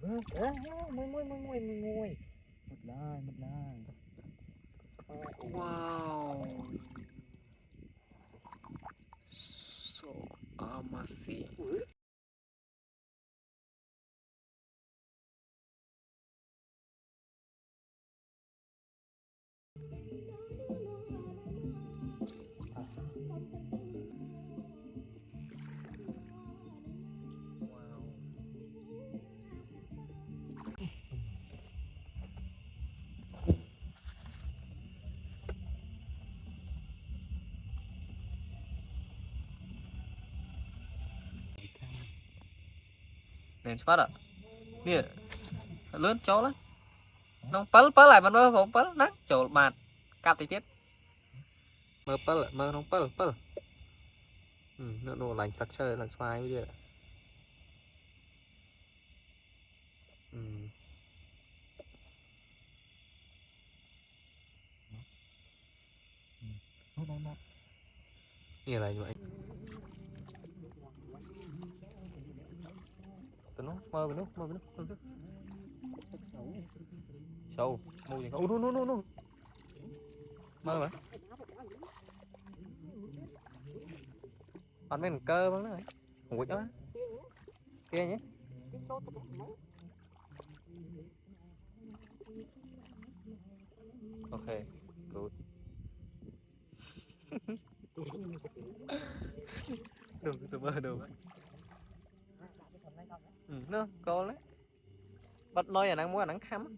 Mùi. Mất lại. Wow. So amazing. Nên phát ạ. Nè, lớn cháu lắm. Nó pal lại mà nó không pal nát chỗ bàn cạp thì chết. Mơ pal lại mơ không pal. Nó đồ lành chặt chơi lành xoay bây giờ. Như là như vậy. Tụi nó mơ bên nước. Sâu, mù gì không? No. Mơ mà. Anh mấy cơ mà nó này. Không quýt đó. Kia nhé. Ok, good. Đừng từ bơ được. Nó cô đấy. Bắt nói là đang muốn là đang khăm.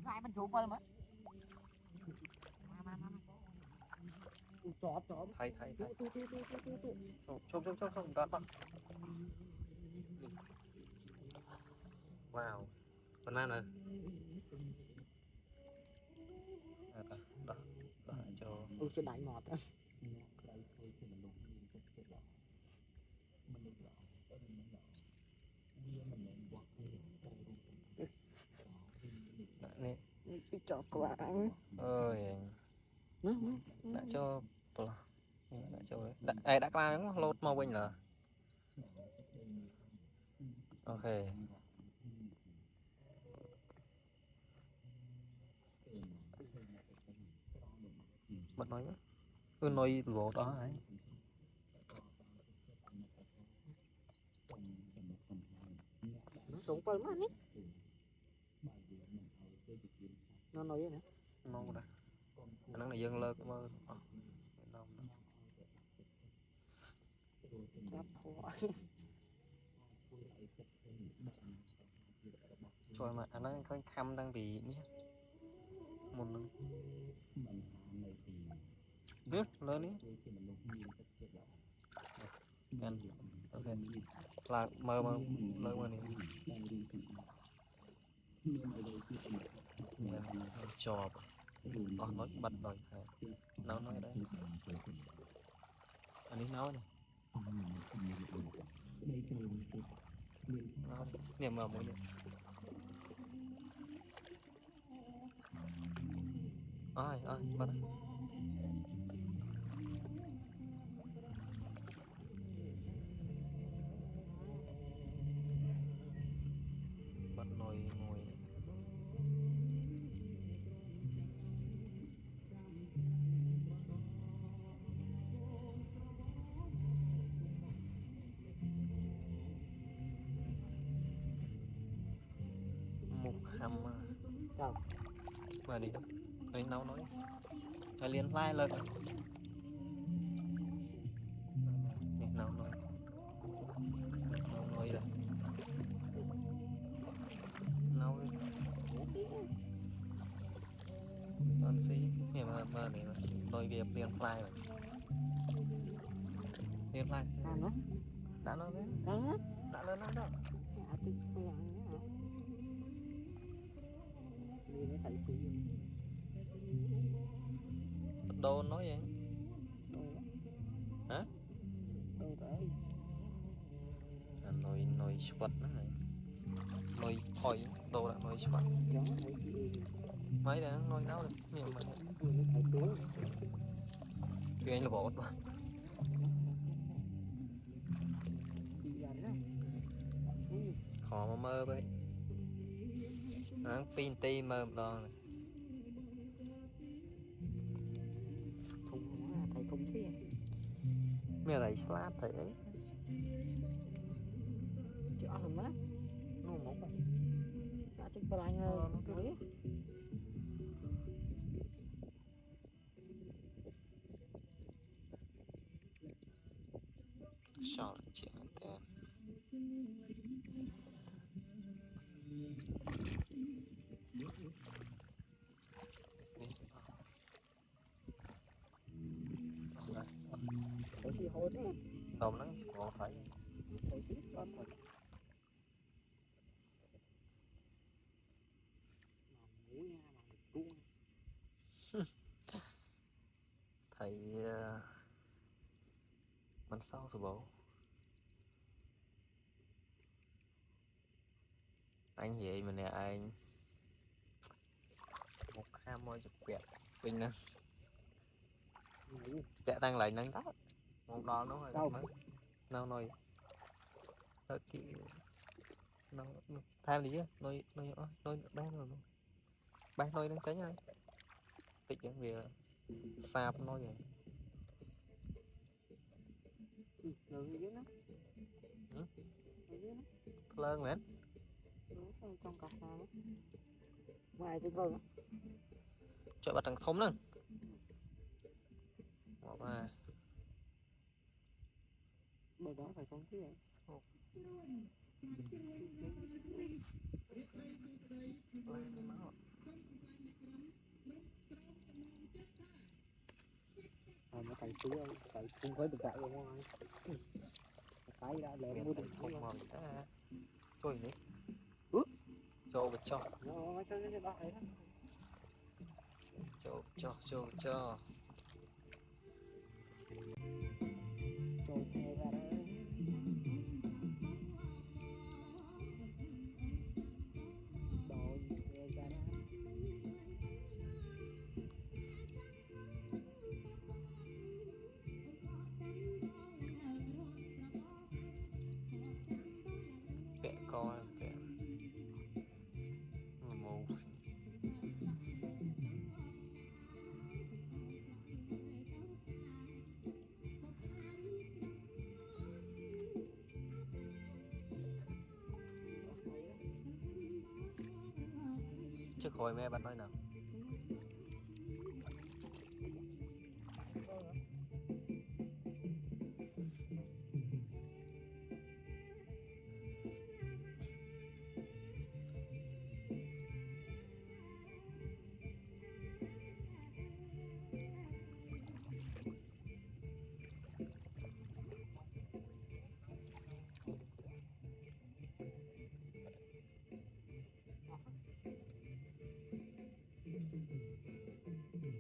Lại mình chụp vào mà. Chọp. Thấy. Chôm gọt bạn. Wow. Banana. Đó. Cho. Sẽ đại ngọt á. Nè. Cái chọp của bạn. Ơi. Đã cho. Đã cho. Đã qua đúng không? Lột màu bình là. Ok. Bật nói nữa. Nói lột đó ấy. Đúng phải mà nhé. Nó nói gì nữa? Nó đây. Nó là dân lơ mơ. Trời mà anh ấy có khăm đang bị nhé. Một nước lớn đi. Ok. Là mơ lớn mơ này. Chọp. Nói bật rồi. Nói đây. Anh ấy nói này. Niệm vào mũi đi. Ai, bắt. Bắt nồi ngồi. Một hầm đâu mà đi anh nấu nói hay liên lai lên nấu nói rồi nấu con xí nhưng mà này đôi việc liên lai rồi liên lai nó đã nói đấy đã lên đó đồ nói vậy hả nồi squat đó này nồi thỏi đồ là nồi squat mấy đã nồi nấu được nhiều mà thì anh là bỏ khó mà mơ vậy nó pin ti mơ đó này. Thùng hóa thầy thùng thế Mẹ lấy slap thấy ấy chứ ăn mà nó mốc đã chắc bà anh nó nói sao là chuyện tên có gì hôn đấy tôm nó còn phải thấy tí con thật mà mũi nha mà cũng thấy mình sao rồi bộ anh vậy mình nè anh một hai môi chụp kẹt bình nè kẹt tăng lại nâng đó một đòn nó hơi mất nào nồi ở kia nó tham gì chứ nồi bán rồi bán nồi đang tránh ai tịch những việc sạp nồi vậy rồi dưới nó lớn lên trong cặp nào ngoài trên vâng cho bắt thằng thống nè mà bởi đó phải không chứ vậy mà thầy xíu thầy cũng với được vậy rồi ngoài cái đã để mua được không mòn ta trôi nhỉ cho cái cho nó cho cái đó ấy cho cho nghe ra đấy đòi nghe ra đấy vẽ coi vẽ mù trước hồi mẹ bạn nói nào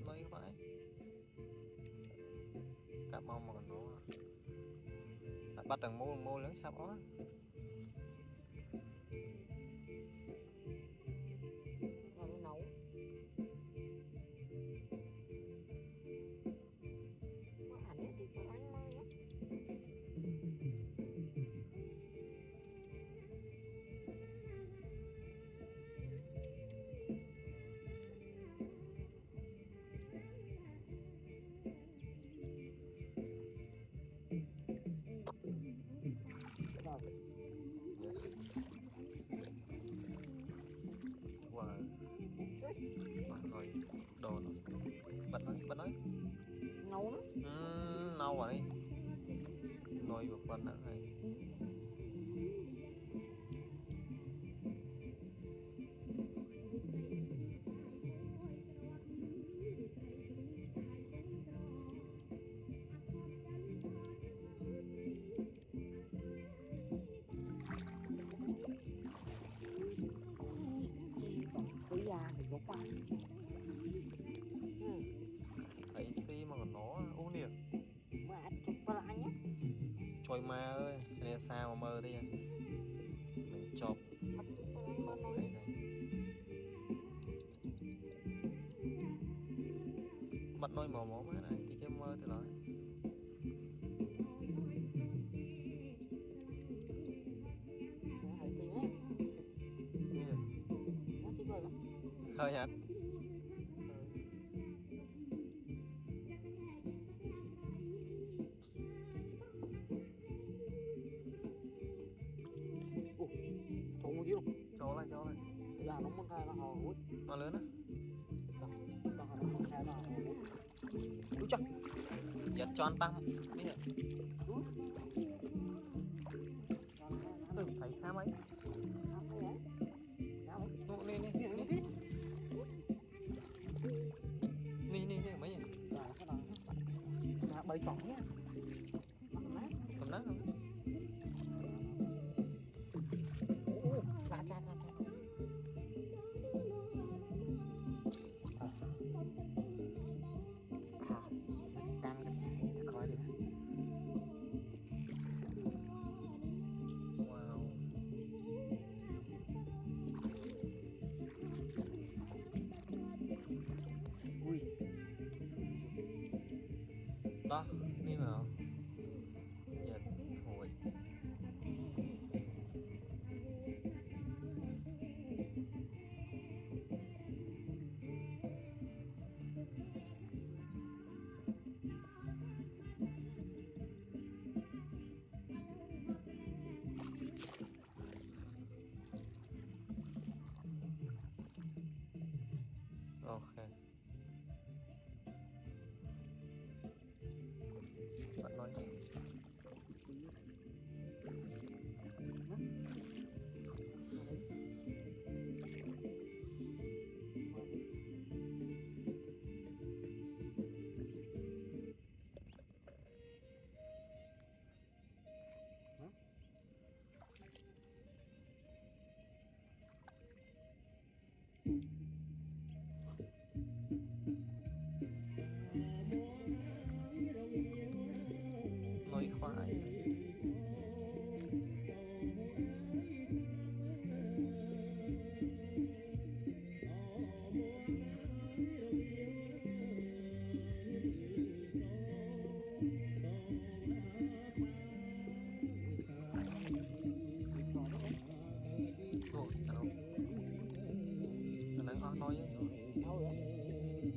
nói vậy cặp mong mà nó bắt thằng mô lớn sao đó nó nấu nó ăn hết thì có ăn mơ nhá rồi đồ nó bật nói nấu nó nâu rồi nồi một phần nữa này cái da thì có qua thấy xi mà còn nó uống điệp mà chụp vào lại nhé trôi ma ơi này sao mà mơ đi mình chọc bắt nói màu máu má này thì cái mơ thì nói thầy xíu khơi hả thùng một chiếc cho lại là nó muốn khai là họ hút nó lớn á nó muốn khai là họ hút đúng chắc giật tròn băng đi nè thấy khá mấy nè nè mấy bơi chỏng nhá cầm nát không cha căng cái coi đi wow ui đó đi vào giật hồi ok bạn nói khoái nó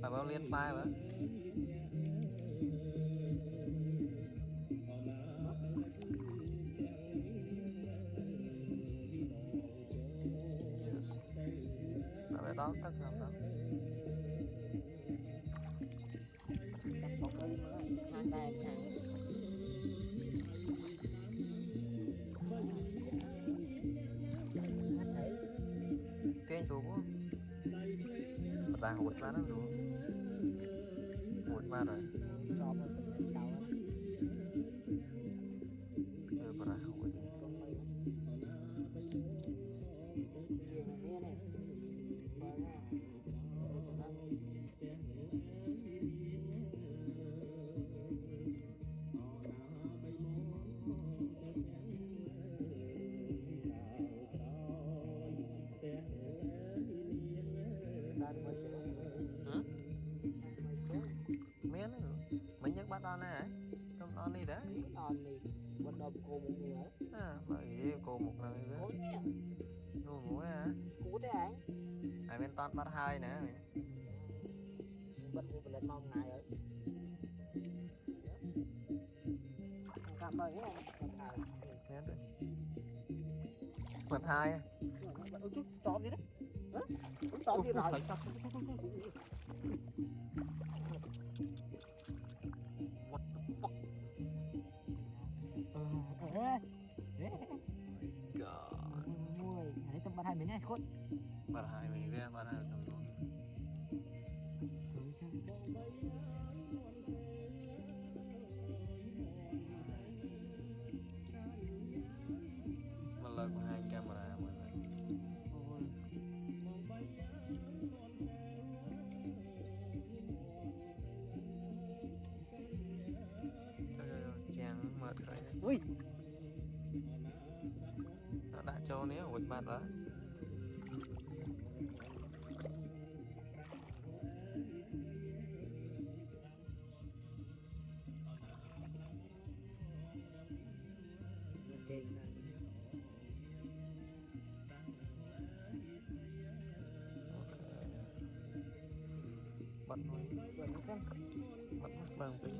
nói bao liên tai mà là đó tất cả đó cái chú quá ra hụt ra nó rồi hụt ma rồi đưa vào ra hụt miếng nữa mấy nhắc bắt on này trong on đi đấy on đi bắt đầu cô một người à mà gì cô một lần nữa nuôi mũi hả cú thế anh ai bên ton bắt hai nè bắt một lần mong này rồi cảm ơn nhé miếng rồi bắt hai chút chó gì đấy chó gì rồi what the fuck god mùi đấy tầm bắt hai mấy ngày khốt bắt hai mình ra bắt hai tầm đó mà lời của hai camera mọi người chàng mệt rồi ui nó đã cho nếu hụt mặt đó bật thôi bật bằng tí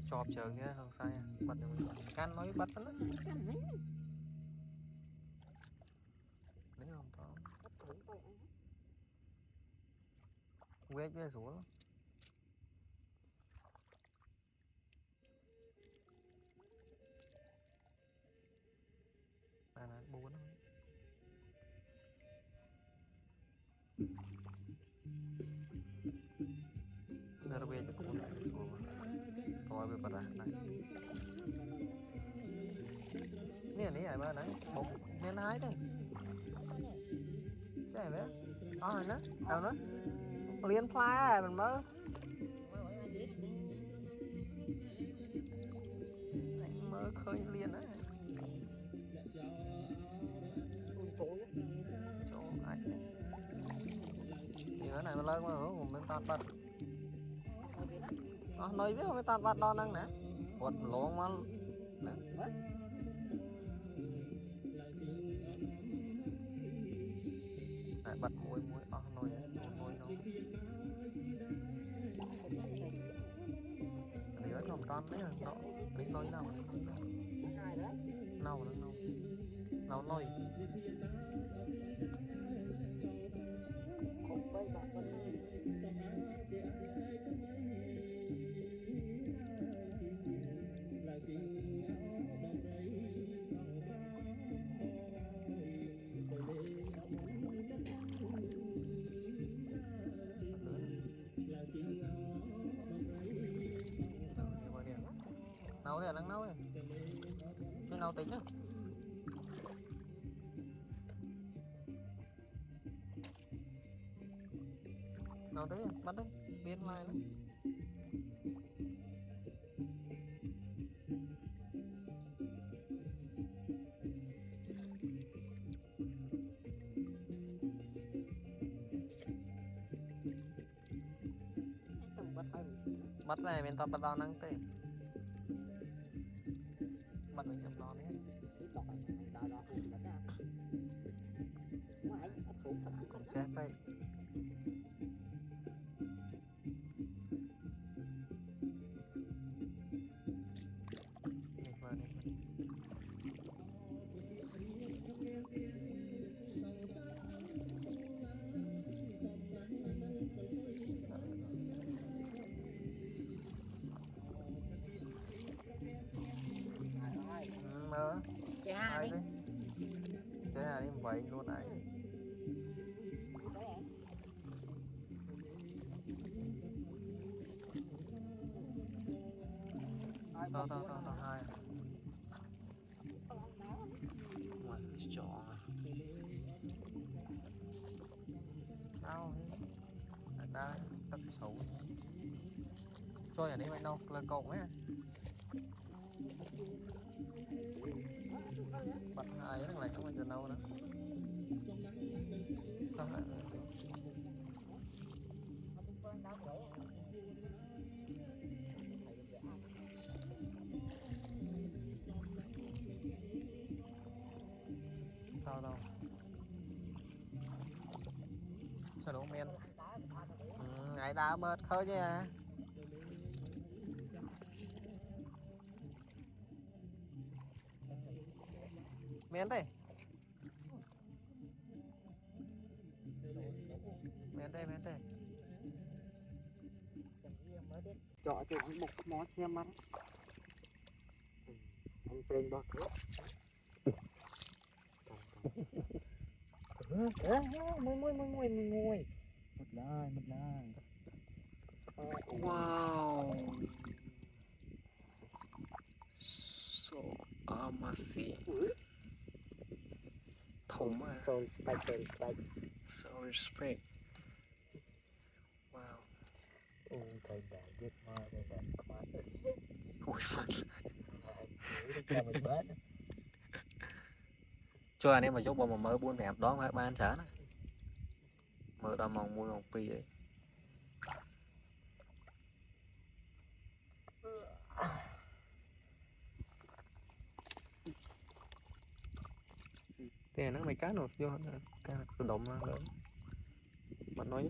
chọp chờ nghe không sai bật được can nói bật đó đấy không có quét với xuống là 4 người ta về cho con coi về bật này nè ai ba này bụng nên hái đây chạy đấy nó đâu nó liên pha mình mới anh mới khơi liền đấy chỗ anh thì cái này mà lên mà mình toàn bật nói biết không toàn bật đo năng nè quật lỗ mà bật mũi nồi nó thì nó trồng con đấy nó đến nồi nào nấu nồi nấu thì nắng nấu ấy chứ nấu tính á nấu tới bắt đấy biến lại lắm bắt này mình tập bắt đo năng tê bắt mình chụp đo đấy còn chết đây mơ chị hai đi chơi nào đi vậy luôn này to hai ngoài chọn tao ta tất xấu chơi ở đây mày đâu là cậu ấy bật hai cái này không bao giờ đâu nữa đâu sao đủ men ngày đã bớt khơi chứ à men đây chọn cho một món xem ăn anh tên bao cỡ mùi một đá mất lá. Wow. So amazing. Thùng à. So respect. So respect. Wow. Thầy đã giết ma thầy đã khóa rồi. Ui phân. Cho mình bớt. Cho anh em mà chốt bộ mà mới buôn đẹp đó mà ban sáng này. Mở đầm mong mua một pi ấy. Thế nó mấy cá nộp vô cá tự động mà lớn. Bạn nói nhé.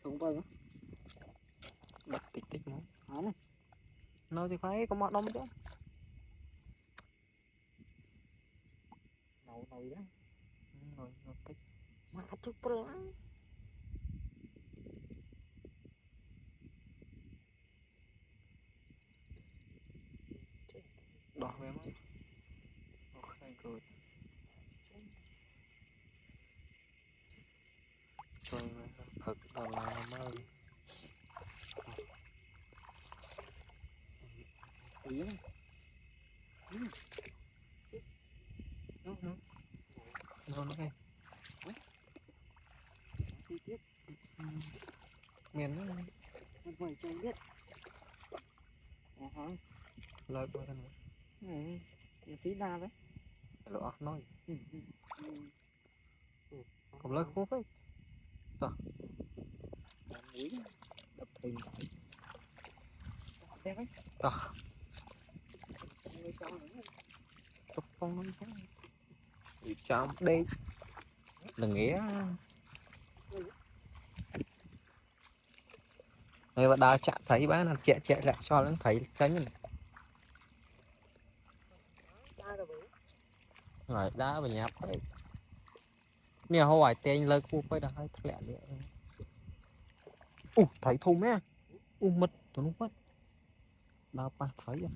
Không coi nữa. Bật tích tích nó. Hả này? Nói thì phải có mọt đông chứ. Nấu nồi đó. Rồi tích. Mà chút bữa. Đỏ với nó. Ok, good. Chơi mà thật là mơ. Ý này. Nó đây. Chi tiết. Miền nó này. Một vài chơi biết. Hả? Lời bơ thân nữa. Nó xí đa đấy. Lọ nói. Còn lời khô ấy. Tỏ. Muối đập thình. Đẹp ấy. Tỏ. Chụp con nó chứ. Chọn đi. Đừng nghĩ người bạn đào chạm thấy bán là chạy lại cho nó thấy tránh này. Rồi đá vào nhà ấy. Nè hỏi tên lời cô phải đã hơi thật lẹ nữa. Thấy thùng á. Mật tụi nó mất. Đào ba thấy à.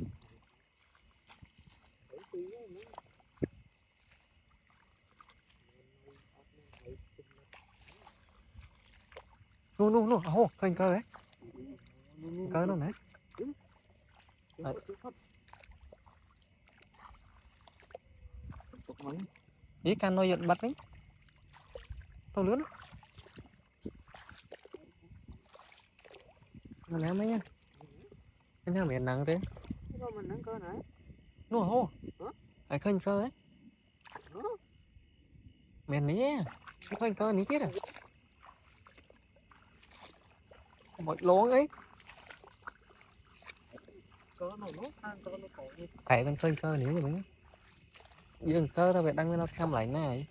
Nô, hô, thành cơ đấy. Cơ nó nè. Ý can nó giận bắt đấy. Tao lớn. Nó lẽ mấy nha. Cái nào miền nắng thế? Mình nắng cơ nè. Nô hô. Ai khơi cơ đấy. Miền ní. Cái khơi cơ ní chết à. Một lố ấy. Phải bên khơi cơ ní rồi mấy. Dương cơ tao phải đăng lên nó cam lại này.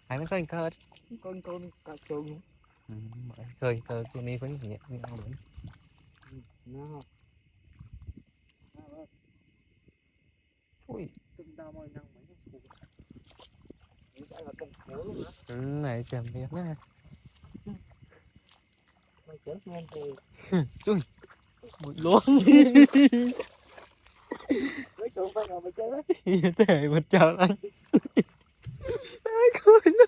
Phải bên khơi cơ. Con cả trường. Khơi cơ kia mi với nhẹ với nhau đấy. Nó. Ui. Từng đau môi năng mấy nó sẽ là con phố luôn á. Này chèm biết nè. Mày chết luôn thì. Chui. Một lố. Lấy trường phải ngồi mày chết đấy. Thế một chào anh. Ai cười nó.